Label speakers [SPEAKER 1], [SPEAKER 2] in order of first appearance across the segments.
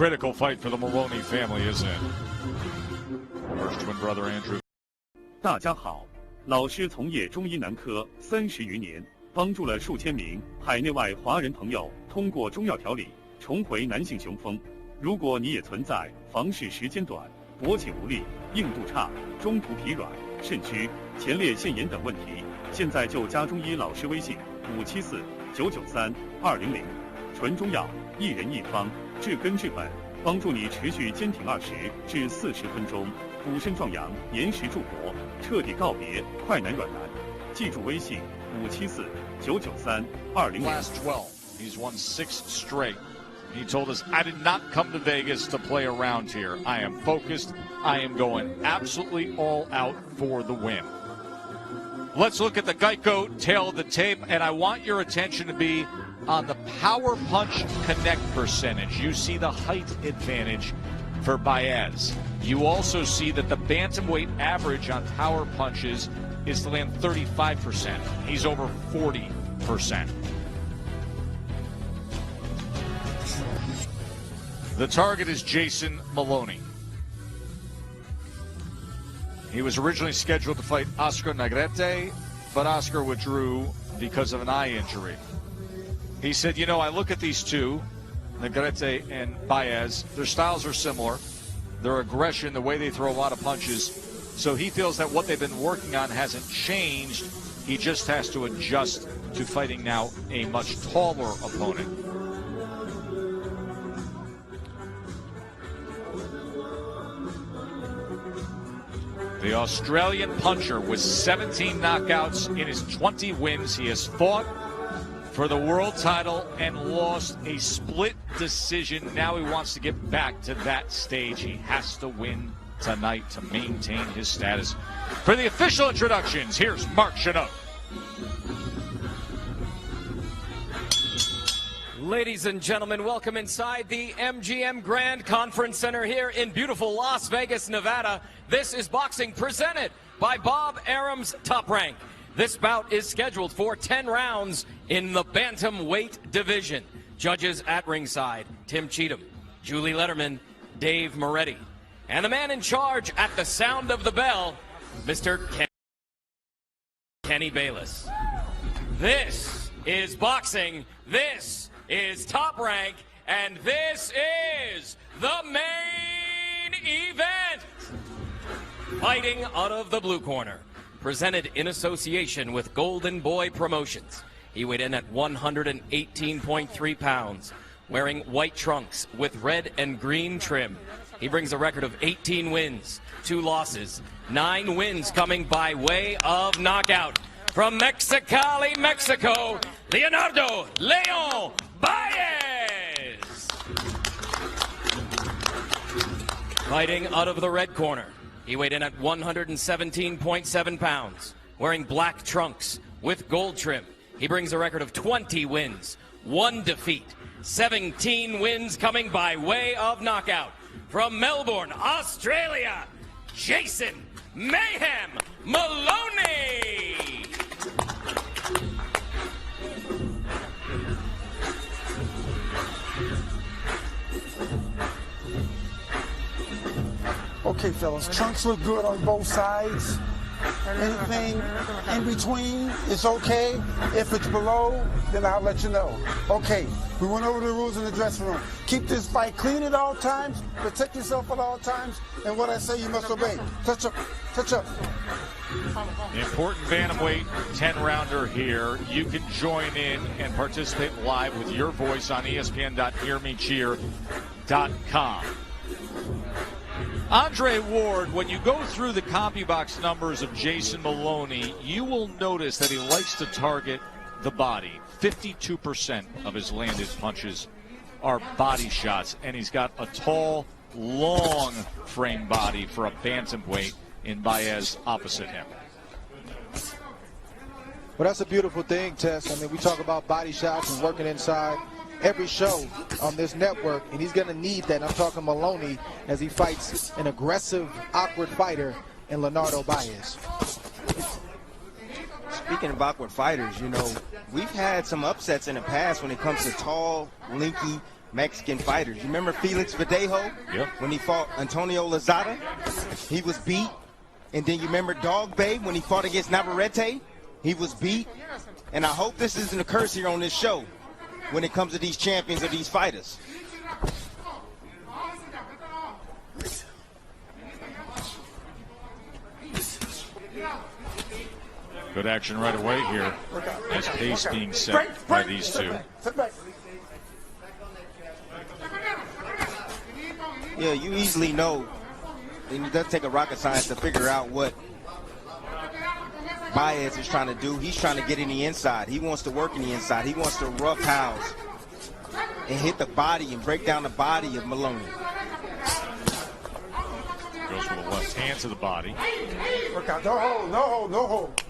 [SPEAKER 1] critical fight for the Maloney family, isn't it? First twin brother Andrew.
[SPEAKER 2] 大家好，老师从业中医男科30余年，帮助了数千名海内外华人朋友通过中药调理重回男性雄风。如果你也存在房事时间短、勃起无力、硬度差、中途疲软、肾虚、前列腺炎等问题，现在就加中医老师微信574-993-200，纯中药，一人一方，治根治本，帮助你持续坚挺20至40分钟，补肾壮阳，延时助勃，彻底告别快男软男。记住微信574-993-200。
[SPEAKER 1] Last 12, he's won 6 straight. He told us, I did not come to Vegas to play around here. I am focused. I am going absolutely all out for the win. Let's look at the Geico tail of the tape, and I want your attention to be on the power punch connect percentage. You see the height advantage for Baez. You also see that the bantamweight average on power punches is to land 35%. He's over 40%. The target is Jason Maloney. He was originally scheduled to fight Oscar Negrete, but Oscar withdrew because of an eye injury. He said, you know, I look at these two, Negrete and Baez, their styles are similar. Their aggression, the way they throw a lot of punches. So he feels that what they've been working on hasn't changed. He just has to adjust to fighting now a much taller opponent. The Australian puncher with 17 knockouts in his 20 wins. He has fought for the world title and lost a split decision. Now he wants to get back to that stage. He has to win tonight to maintain his status. For the official introductions, here's Mark Chinook.
[SPEAKER 3] Ladies and gentlemen, welcome inside the MGM Grand Conference Center here in beautiful Las Vegas, Nevada. This is boxing presented by Bob Arum's Top Rank. This bout is scheduled for 10 rounds in the bantamweight division. Judges at ringside, Tim Cheatham, Julie Letterman, Dave Moretti. And the man in charge at the sound of the bell, Mr. Kenny Bayless. This is boxing. This is Top Rank. And this is the main event. Fighting out of the blue corner. Presented in association with Golden Boy Promotions. He weighed in at 118.3 pounds, wearing white trunks with red and green trim. He brings a record of 18 wins, 2 losses, 9 wins coming by way of knockout. From Mexicali, Mexico, Leonardo Leon Baez. Fighting out of the red corner. He weighed in at 117.7 pounds, wearing black trunks with gold trim. He brings a record of 20 wins, 1 defeat, 17 wins coming by way of knockout. From Melbourne, Australia, Jason Mayhem Maloney.
[SPEAKER 4] Okay, fellas, trunks look good on both sides. Anything in between is okay. If it's below, then I'll let you know. Okay, we went over the rules in the dressing room. Keep this fight clean at all times, protect yourself at all times, and what I say you must obey. Touch up, touch up.
[SPEAKER 1] Important bantamweight 10-rounder here. You can join in and participate live with your voice on ESPN.HearMeCheer.com. Andre Ward, when you go through the CompuBox numbers of Jason Maloney, you will notice that he likes to target the body. 52% of his landed punches are body shots, and he's got a tall, long frame body for a bantamweight in Baez opposite him.
[SPEAKER 5] Well, that's a beautiful thing, Tess. I mean, we talk about body shots and working inside every show on this network, and he's going to need that. I'm talking Maloney as he fights an aggressive, awkward fighter in Leonardo Baez.
[SPEAKER 6] Speaking of awkward fighters, you know, we've had some upsets in the past when it comes to tall, lanky, Mexican fighters. You remember Felix Verdejo?
[SPEAKER 1] Yep.
[SPEAKER 6] When he fought Antonio Lozada? He was beat. And then you remember Dog Bay when he fought against Navarrete? He was beat. And I hope this isn't a curse here on this show when it comes to these champions or these fighters.
[SPEAKER 1] Good action right away here as pace being set by these two.
[SPEAKER 6] Yeah, you easily know, and it does take a rocket science to figure out what Baez is trying to do. He's trying to get in the inside. He wants to work in the inside. He wants to roughhouse and hit the body and break down the body of Maloney.
[SPEAKER 1] Goes with a left hand to the body.
[SPEAKER 4] Work out. No hold, no hold, no hold.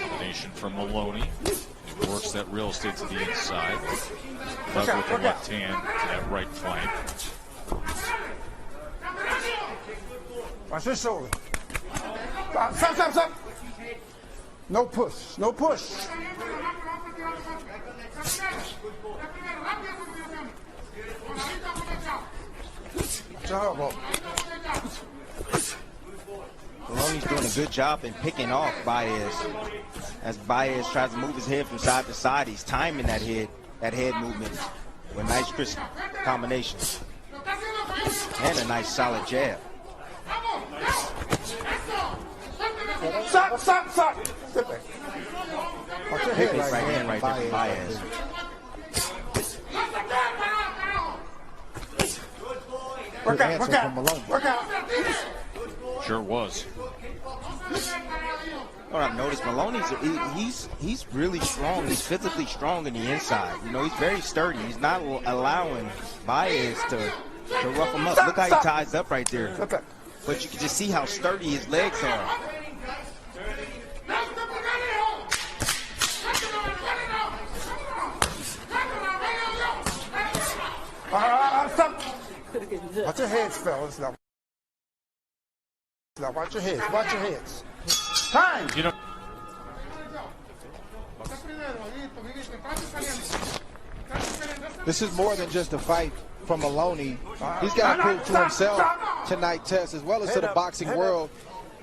[SPEAKER 1] Combination from Maloney. He works that real estate to the inside. Does with the left hand to that right flank.
[SPEAKER 4] Watch your shoulder. Stop. No push, no push.
[SPEAKER 6] Maloney's doing a good job in picking off Baez. As Baez tries to move his head from side to side, he's timing that head movement with nice crisp combinations. And a nice solid jab.
[SPEAKER 4] Stop. Step back. Watch your head
[SPEAKER 6] Right hand right there from Baez.
[SPEAKER 4] Work out.
[SPEAKER 1] Sure was.
[SPEAKER 6] What I've noticed, Maloney's he's really strong. He's physically strong in the inside. You know, he's very sturdy. He's not allowing Baez to rough him up. Look how he ties up right there. But you can just see how sturdy his legs are.
[SPEAKER 4] Stop. Watch your heads, fellas. Now watch your heads. Watch your heads. Time.
[SPEAKER 1] You know,
[SPEAKER 5] This is more than just a fight for Maloney. He's got to prove to himself tonight, Tess, as well as to the boxing world,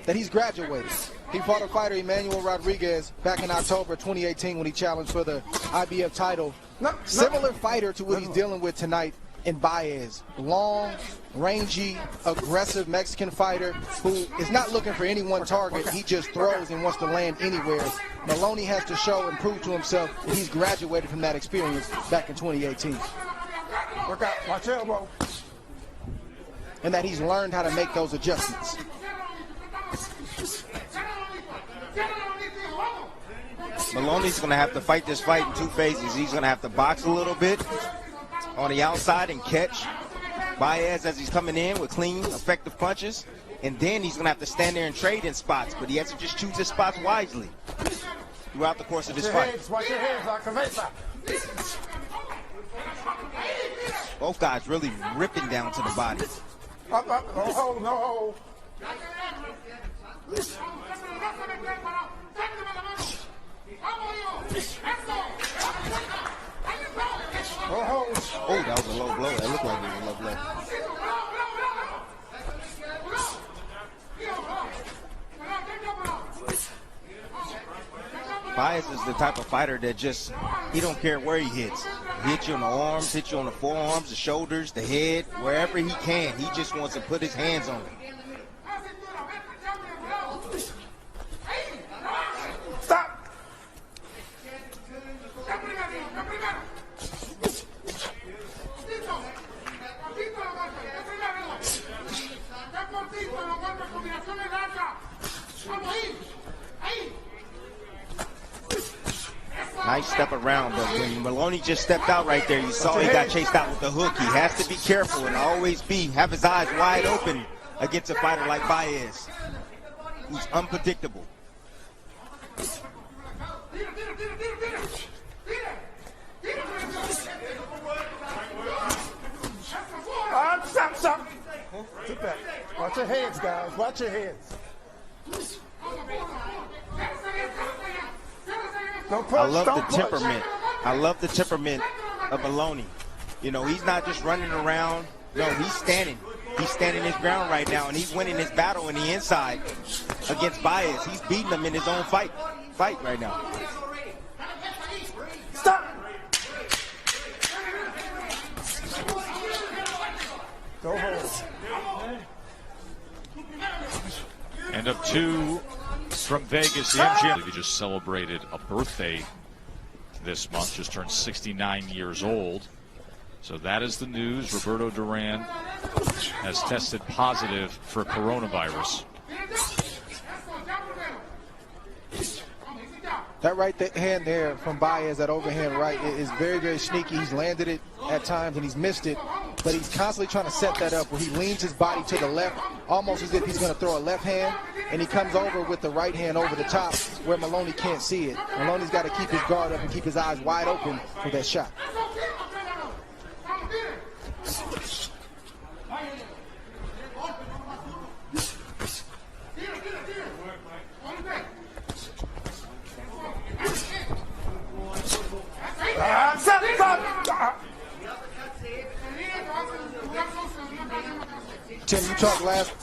[SPEAKER 5] that he's graduated. He fought a fighter, Emmanuel Rodriguez, back in October 2018 when he challenged for the IBF title. Similar fighter to what he's dealing with tonight in Baez. Long, rangy, aggressive Mexican fighter who is not looking for any one target. He just throws and wants to land anywhere. Maloney has to show and prove to himself that he's graduated from that experience back in 2018.
[SPEAKER 4] Work out. Watch your elbow.
[SPEAKER 5] And that he's learned how to make those adjustments.
[SPEAKER 6] Maloney's going to have to fight this fight in two phases. He's going to have to box a little bit on the outside and catch Baez as he's coming in with clean, effective punches. And then he's going to have to stand there and trade in spots, but he has to just choose his spots wisely throughout the course of this fight.
[SPEAKER 4] Watch your heads, la cabeza.
[SPEAKER 6] Both guys really ripping down to the body.
[SPEAKER 4] Up, no hold, no hold.
[SPEAKER 6] Oh, that was a low blow. That looked like it was a low blow. Baez is the type of fighter that just, he don't care where he hits. He hits you on the arms, hits you on the forearms, the shoulders, the head, wherever he can. He just wants to put his hands on it.
[SPEAKER 4] Stop.
[SPEAKER 6] Nice step around, but when Maloney just stepped out right there, you saw he got chased out with the hook. He has to be careful and always have his eyes wide open against a fighter like Baez, who's unpredictable.
[SPEAKER 4] Stop. Sit back. Watch your heads, guys. Watch your heads.
[SPEAKER 6] I love the temperament. I love the temperament of Maloney. You know, he's not just running around. No, he's standing. He's standing his ground right now, and he's winning his battle in the inside against Baez. He's beating him in his own fight right now.
[SPEAKER 4] Stop! Go home.
[SPEAKER 1] End of 2 from Vegas. The MGM. He just celebrated a birthday this month, just turned 69 years old. So that is the news. Roberto Duran has tested positive for coronavirus.
[SPEAKER 5] That right hand there from Baez, that overhand right, is very, very sneaky. He's landed it at times and he's missed it, but he's constantly trying to set that up where he leans his body to the left, almost as if he's going to throw a left hand, and he comes over with the right hand over the top where Maloney can't see it. Maloney's got to keep his guard up and keep his eyes wide open for that shot. Tim, you talked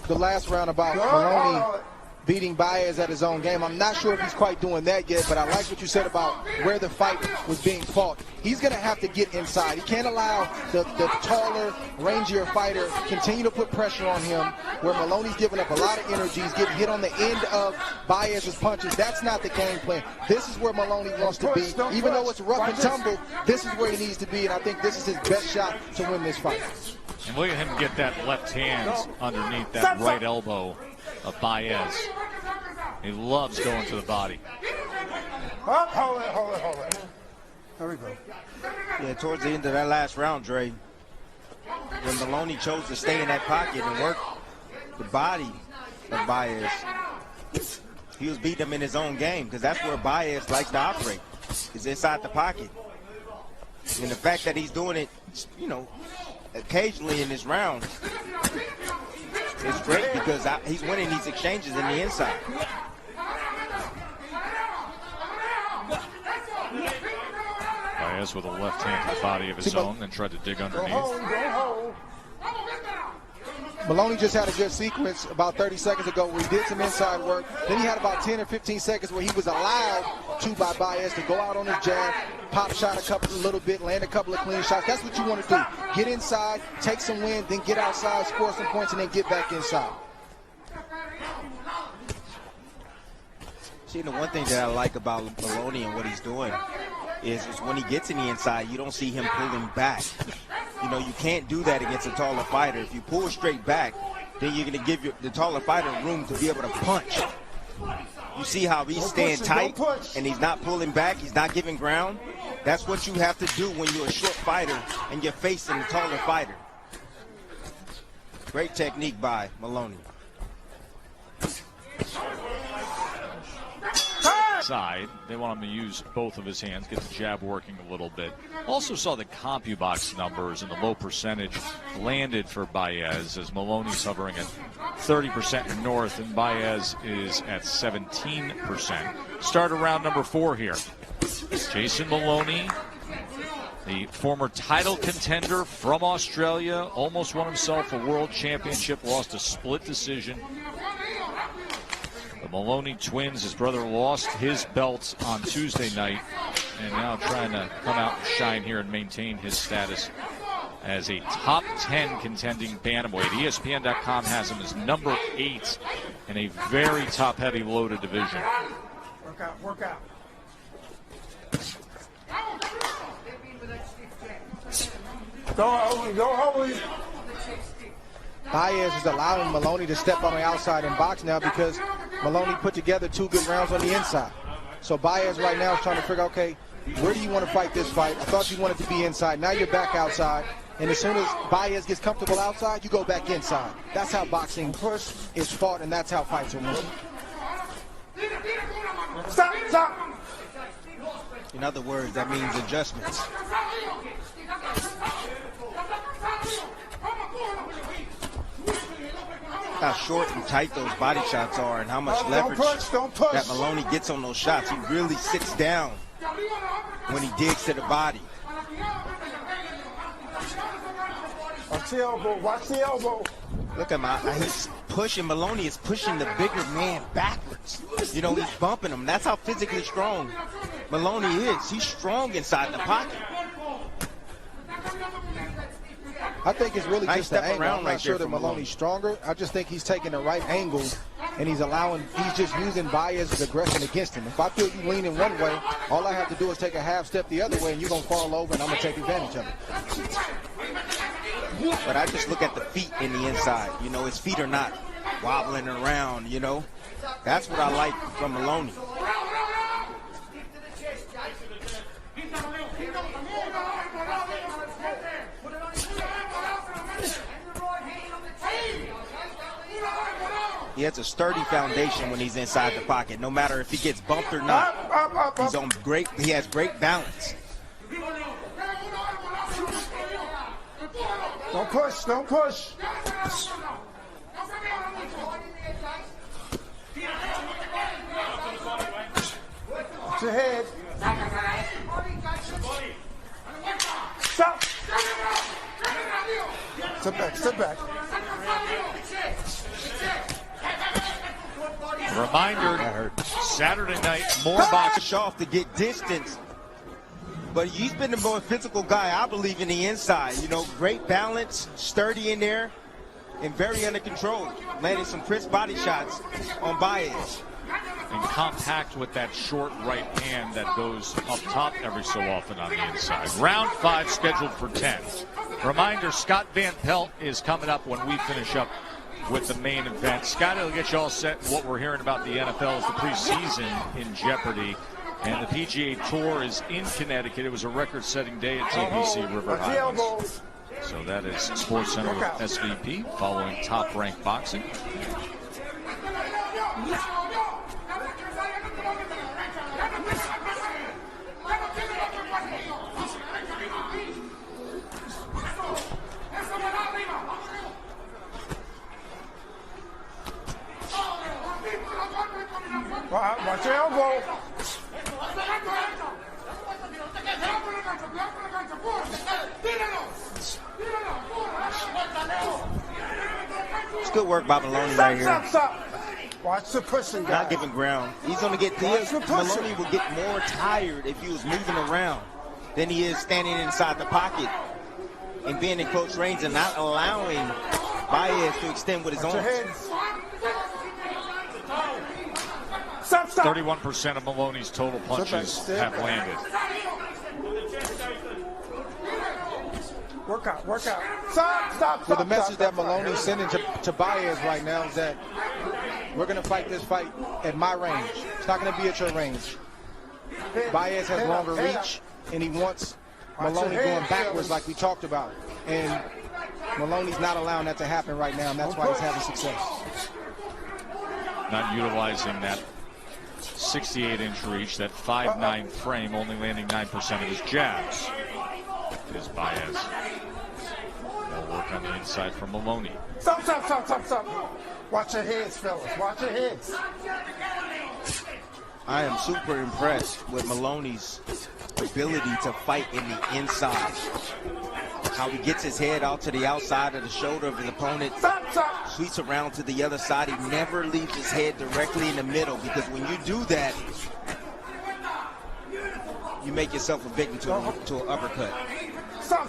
[SPEAKER 5] the last round about Maloney beating Baez at his own game. I'm not sure if he's quite doing that yet, but I like what you said about where the fight was being fought. He's going to have to get inside. He can't allow the taller, rangier fighter continue to put pressure on him where Maloney's giving up a lot of energy. He's getting hit on the end of Baez's punches. That's not the game plan. This is where Maloney wants to be. Even though it's rough and tumble, this is where he needs to be, and I think this is his best shot to win this fight.
[SPEAKER 1] And look at him get that left hand underneath that right elbow of Baez. He loves going to the body.
[SPEAKER 4] Hold it. There we go.
[SPEAKER 6] Yeah, towards the end of that last round, Dre, when Maloney chose to stay in that pocket and work the body of Baez, he was beating him in his own game, because that's where Baez likes to operate, is inside the pocket. And the fact that he's doing it, you know, occasionally in this round is great, because he's winning these exchanges in the inside.
[SPEAKER 1] Baez with a left hand to the body of his own and tried to dig underneath.
[SPEAKER 5] Maloney just had a good sequence about 30 seconds ago where he did some inside work. Then he had about 10 or 15 seconds where he was allowed to by Baez to go out on his jab, pop shot a little bit, land a couple of clean shots. That's what you want to do. Get inside, take some wind, then get outside, score some points, and then get back inside.
[SPEAKER 6] See, the one thing that I like about Maloney and what he's doing is when he gets in the inside, you don't see him pulling back. You know, you can't do that against a taller fighter. If you pull straight back, then you're going to give the taller fighter room to be able to punch. You see how he's staying tight and he's not pulling back, he's not giving ground? That's what you have to do when you're a short fighter and you're facing a taller fighter. Great technique by Maloney.
[SPEAKER 1] Side, they want him to use both of his hands, get the jab working a little bit. Also saw the CompuBox numbers and the low percentage landed for Baez, as Maloney's hovering at 30% north and Baez is at 17%. Start around number 4 here. Jason Maloney, the former title contender from Australia, almost won himself a world championship, lost a split decision. The Maloney twins, his brother lost his belt on Tuesday night and now trying to come out and shine here and maintain his status as a top 10 contending bantamweight. ESPN.com has him as number 8 in a very top-heavy loaded division.
[SPEAKER 4] Work out. Go Holy.
[SPEAKER 5] Baez is allowing Maloney to step on the outside and box now because Maloney put together 2 good rounds on the inside. So Baez right now is trying to figure out, okay, where do you want to fight this fight? I thought you wanted to be inside. Now you're back outside. And as soon as Baez gets comfortable outside, you go back inside. That's how boxing is fought, and that's how fights are won.
[SPEAKER 4] Stop.
[SPEAKER 6] In other words, that means adjustments. How short and tight those body shots are and how much leverage that Maloney gets on those shots. He really sits down when he digs to the body.
[SPEAKER 4] Watch the elbow. Watch the elbow.
[SPEAKER 6] Look at he's pushing. Maloney is pushing the bigger man backwards. You know, he's bumping him. That's how physically strong Maloney is. He's strong inside the pocket.
[SPEAKER 5] I think it's really
[SPEAKER 6] nice
[SPEAKER 5] just the angle. I'm not
[SPEAKER 6] right
[SPEAKER 5] sure that Maloney's stronger. I just think he's taking the right angle, and he's just using Baez's aggression against him. If I feel you leaning one way, all I have to do is take a half step the other way, and you're going to fall over, and I'm going to take advantage of it.
[SPEAKER 6] But I just look at the feet in the inside. You know, his feet are not wobbling around, you know. That's what I like from Maloney. He has a sturdy foundation when he's inside the pocket. No matter if he gets bumped or not, he has great balance.
[SPEAKER 4] Don't push. Don't push. Watch your head. Stop. Step back. Step back.
[SPEAKER 1] Reminder, Saturday night, more boxing.
[SPEAKER 6] Off to get distance. But he's been the more physical guy, I believe, in the inside. You know, great balance, sturdy in there, and very under control. Landing some crisp body shots on Baez.
[SPEAKER 1] And compact with that short right hand that goes up top every so often on the inside. Round 5 scheduled for 10. Reminder, Scott Van Pelt is coming up when we finish up with the main event. Scott will get you all set. What we're hearing about the NFL is the preseason in jeopardy. And the PGA Tour is in Connecticut. It was a record-setting day at TPC River Highlands. So that is Sports Center with SVP following Top Rank Boxing.
[SPEAKER 4] Watch your elbow.
[SPEAKER 6] It's good work by Maloney right here.
[SPEAKER 4] Stop. Watch the pushing guy.
[SPEAKER 6] Not giving ground. He's going to get Maloney will get more tired if he was moving around than he is standing inside the pocket and being in close range and not allowing Baez to extend with his arms.
[SPEAKER 1] 31% of Maloney's total punches have landed.
[SPEAKER 4] Work out. Stop.
[SPEAKER 5] Well, the message that Maloney's sending to Baez right now is that we're going to fight this fight at my range. It's not going to be at your range. Baez has longer reach, and he wants Maloney going backwards like we talked about. And Maloney's not allowing that to happen right now, and that's why he's having success.
[SPEAKER 1] Not utilizing that 68-inch reach, that 5'9" frame, only landing 9% of his jabs. Is Baez. More work on the inside from Maloney.
[SPEAKER 4] Stop. Watch your heads, fellas. Watch your heads.
[SPEAKER 6] I am super impressed with Maloney's ability to fight in the inside. How he gets his head out to the outside of the shoulder of his opponent. Sweeps around to the other side. He never leaves his head directly in the middle, because when you do that, you make yourself a victim to an uppercut.
[SPEAKER 4] Stop.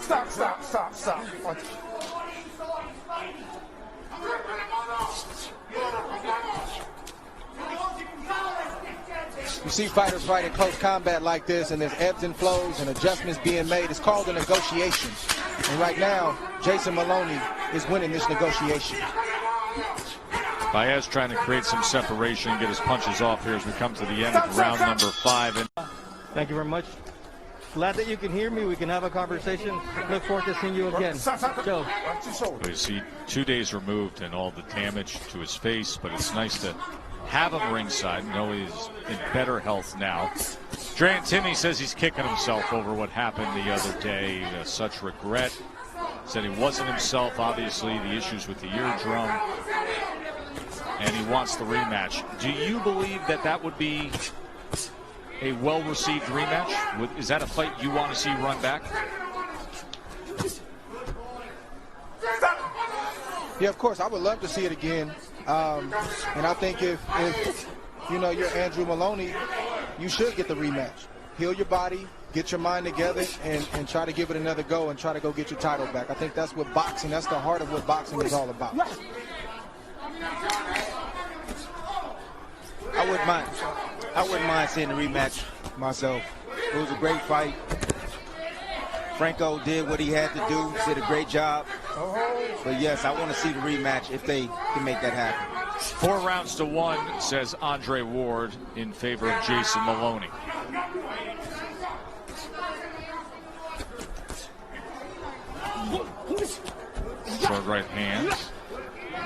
[SPEAKER 5] You see fighters fight in close combat like this, and there's ebbs and flows and adjustments being made. It's called a negotiation. And right now, Jason Maloney is winning this negotiation.
[SPEAKER 1] Baez trying to create some separation, get his punches off here as we come to the end of round number 5. And
[SPEAKER 7] thank you very much. Glad that you can hear me. We can have a conversation. Look forward to seeing you again. Joe.
[SPEAKER 1] you see 2 days removed and all the damage to his face, but it's nice to have him ringside. Know he's in better health now. Dre Timmy says he's kicking himself over what happened the other day. Such regret. Said he wasn't himself, obviously, the issues with the eardrum. And he wants the rematch. Do you believe that that would be a well-received rematch? Is that a fight you want to see run back?
[SPEAKER 5] Yeah, of course. I would love to see it again. And I think if you know, you're Andrew Maloney, you should get the rematch. Heal your body, get your mind together, and try to give it another go and try to go get your title back. I think that's what boxing, that's the heart of what boxing is all about.
[SPEAKER 6] I wouldn't mind seeing the rematch myself. It was a great fight. Franco did what he had to do, did a great job. But yes, I want to see the rematch if they can make that happen.
[SPEAKER 1] 4 rounds to 1, says Andre Ward, in favor of Jason Maloney. Short right hand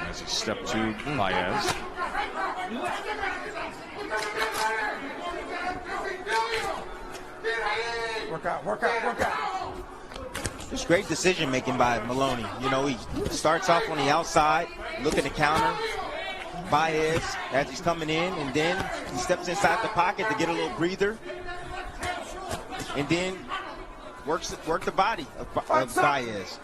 [SPEAKER 1] as he stepped to Baez.
[SPEAKER 4] Work out, work out, work out.
[SPEAKER 6] It's great decision making by Maloney. You know, he starts off on the outside, looking to counter Baez as he's coming in, and then he steps inside the pocket to get a little breather, and then work the body of Baez.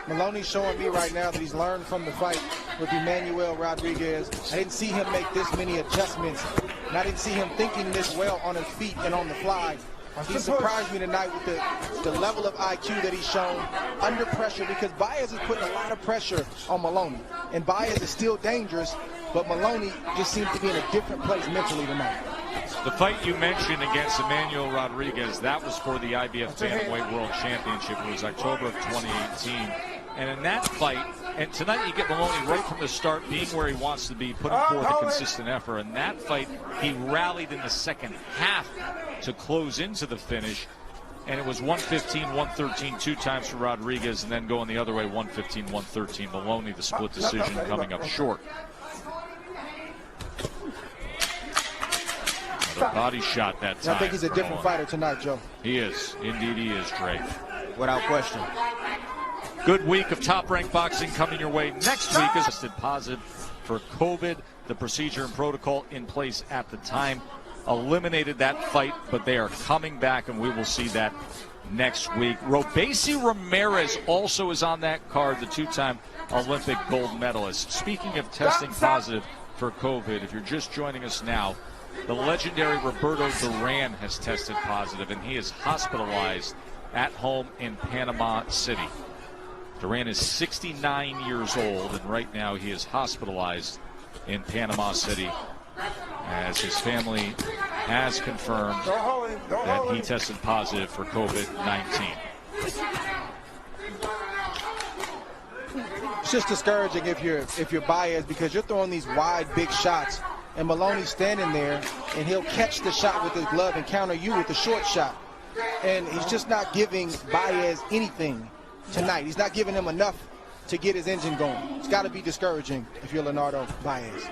[SPEAKER 5] Maloney's showing me right now that he's learned from the fight with Emmanuel Rodriguez. I didn't see him make this many adjustments, and I didn't see him thinking this well on his feet and on the fly. He surprised me tonight with the level of IQ that he's shown under pressure, because Baez is putting a lot of pressure on Maloney, and Baez is still dangerous, but Maloney just seems to be in a different place mentally tonight.
[SPEAKER 1] The fight you mentioned against Emmanuel Rodriguez, that was for the IBF Bantamweight World Championship. It was October of 2018. And in that fight, and tonight you get Maloney right from the start being where he wants to be, putting forth a consistent effort. In that fight, he rallied in the second half to close into the finish. And it was 115-113 2 times for Rodriguez, and then going the other way, 115-113. Maloney, the split decision, coming up short. Another body shot that time.
[SPEAKER 5] I think he's a different fighter tonight, Joe.
[SPEAKER 1] He is. Indeed he is, Trey.
[SPEAKER 6] Without question.
[SPEAKER 1] Good week of Top Rank Boxing coming your way. Next week is tested positive for COVID. The procedure and protocol in place at the time eliminated that fight, but they are coming back, and we will see that next week. Robesi Ramirez also is on that card, the 2-time Olympic gold medalist. Speaking of testing positive for COVID, if you're just joining us now, the legendary Roberto Duran has tested positive, and he is hospitalized at home in Panama City. Duran is 69 years old, and right now he is hospitalized in Panama City, as his family has confirmed that he tested positive for COVID-19.
[SPEAKER 5] It's just discouraging if you're Baez, because you're throwing these wide, big shots, and Maloney's standing there, and he'll catch the shot with his glove and counter you with the short shot. And he's just not giving Baez anything tonight. He's not giving him enough to get his engine going. It's got to be discouraging if you're Leonardo Baez.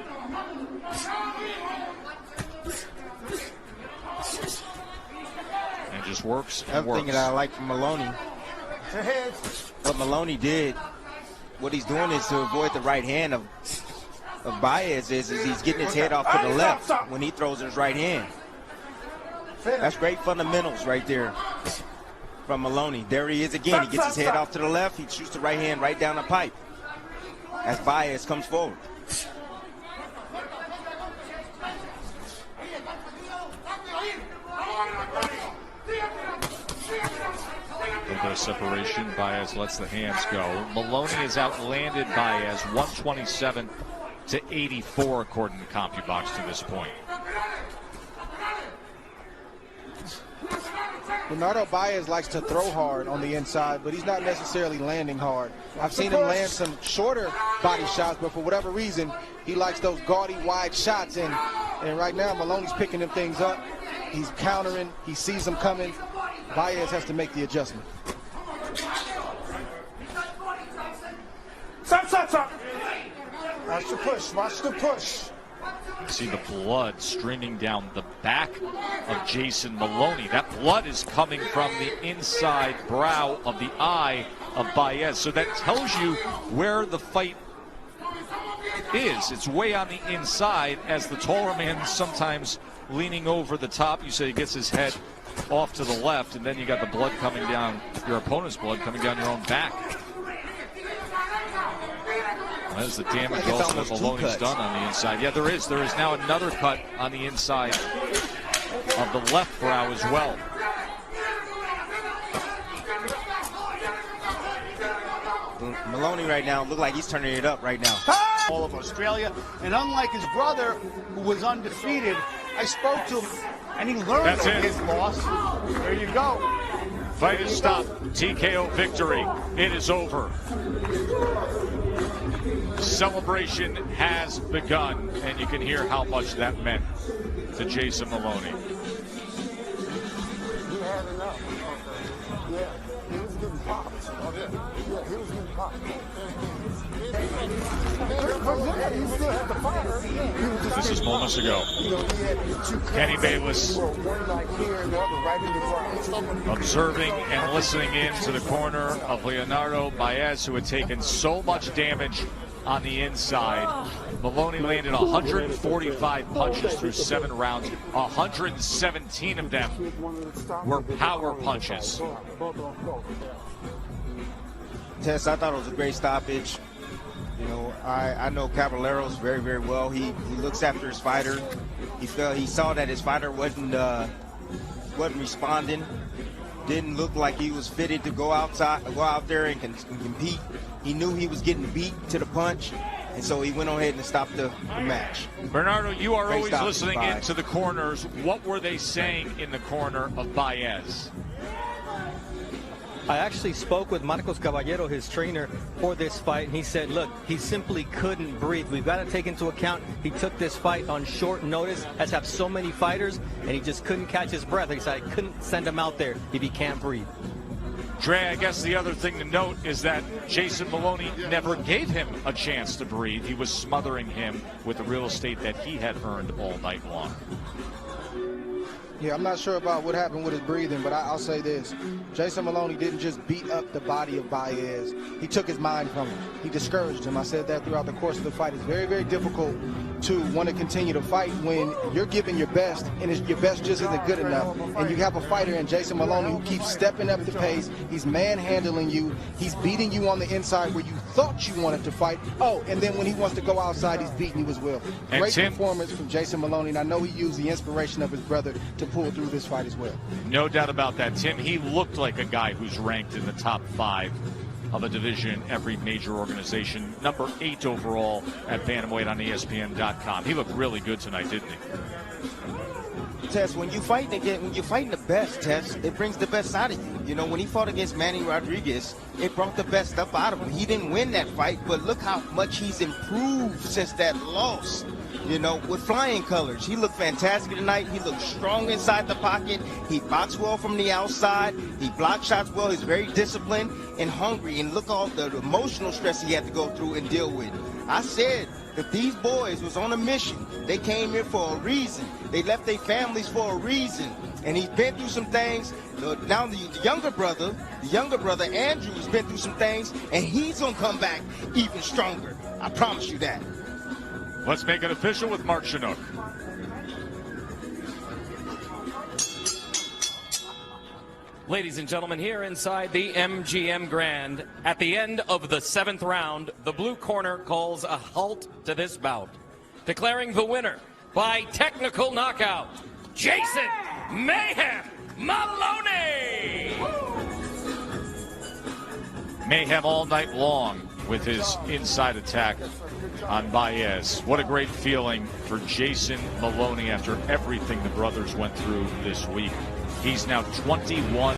[SPEAKER 1] And just works and
[SPEAKER 6] Another thing that I like from Maloney, what Maloney did, what he's doing is to avoid the right hand of Baez is he's getting his head off to the left when he throws his right hand. That's great fundamentals right there from Maloney. There he is again. He gets his head off to the left. He shoots the right hand right down the pipe as Baez comes forward.
[SPEAKER 1] A little bit of separation. Baez lets the hands go. Maloney has outlanded Baez 127-84 according to CompuBox to this point.
[SPEAKER 5] Leonardo Baez likes to throw hard on the inside, but he's not necessarily landing hard. I've seen him land some shorter body shots, but for whatever reason, he likes those gaudy, wide shots. And right now, Maloney's picking them things up. He's countering. He sees them coming. Baez has to make the adjustment.
[SPEAKER 4] Stop. Watch the push. Watch the push.
[SPEAKER 1] You see the blood streaming down the back of Jason Maloney. That blood is coming from the inside brow of the eye of Baez. So that tells you where the fight is. It's way on the inside, as the taller man sometimes leaning over the top. You say he gets his head off to the left, and then you got the blood coming down, your opponent's blood coming down your own back. That's the damage also that Maloney's done on the inside. Yeah, there is now another cut on the inside of the left brow as well.
[SPEAKER 6] Maloney right now look like he's turning it up right now.
[SPEAKER 8] All of Australia, and unlike his brother, who was undefeated, I spoke to him, and he learned from his loss. There you go.
[SPEAKER 1] Fight is stopped. TKO victory. It is over. Celebration has begun, and you can hear how much that meant to Jason Maloney.
[SPEAKER 4] He had enough. Yeah, he was getting popped. Yeah, he was getting popped. He still had the fire.
[SPEAKER 1] This is moments ago. Kenny Bayless observing and listening in to the corner of Leonardo Baez, who had taken so much damage on the inside. Maloney landed 145 punches through 7 rounds. 117 of them were power punches.
[SPEAKER 6] Tess, I thought it was a great stoppage. You know, I know Caballeros very, very well. He looks after his fighter. He saw that his fighter wasn't responding. Didn't look like he was fitted to go out there and compete. He knew he was getting beat to the punch, and so he went on ahead and stopped the match.
[SPEAKER 1] Bernardo, you are always listening into the corners. What were they saying in the corner of Baez?
[SPEAKER 7] I actually spoke with Marcos Caballero, his trainer, for this fight, and he said, look, he simply couldn't breathe. We've got to take into account he took this fight on short notice, as have so many fighters, and he just couldn't catch his breath. He said, I couldn't send him out there if he can't breathe.
[SPEAKER 1] Dre, I guess the other thing to note is that Jason Maloney never gave him a chance to breathe. He was smothering him with the real estate that he had earned all night long.
[SPEAKER 5] Yeah, I'm not sure about what happened with his breathing, but I'll say this. Jason Maloney didn't just beat up the body of Baez. He took his mind from him. He discouraged him. I said that throughout the course of the fight. It's very, very difficult to want to continue to fight when you're giving your best, and your best just isn't good enough. And you have a fighter in Jason Maloney who keeps stepping up the pace. He's manhandling you. He's beating you on the inside where you thought you wanted to fight. Oh, and then when he wants to go outside, he's beating you as well. Great performance from Jason Maloney, and I know he used the inspiration of his brother to pull through this fight as well.
[SPEAKER 1] No doubt about that, Tim. He looked like a guy who's ranked in the top 5 of a division in every major organization. Number 8 overall at bantamweight on ESPN.com. He looked really good tonight, didn't he?
[SPEAKER 6] Tess, when you're fighting the best, Tess, it brings the best out of you. You know, when he fought against Manny Rodriguez, it brought the best stuff out of him. He didn't win that fight, but look how much he's improved since that loss. You know, with flying colors. He looked fantastic tonight. He looked strong inside the pocket. He boxed well from the outside. He blocked shots well. He's very disciplined and hungry. And look all the emotional stress he had to go through and deal with. I said that these boys was on a mission. They came here for a reason. They left their families for a reason. And he's been through some things. Now the younger brother Andrew, has been through some things, and he's gonna come back even stronger. I promise you that.
[SPEAKER 1] Let's make it official with Mark Chinook.
[SPEAKER 3] Ladies and gentlemen, here inside the MGM Grand, at the end of the 7th round, the blue corner calls a halt to this bout, declaring the winner by technical knockout, Jason Mayhem Maloney!
[SPEAKER 1] Mayhem all night long with his inside attack on Baez. What a great feeling for Jason Maloney after everything the brothers went through this week. He's now 21.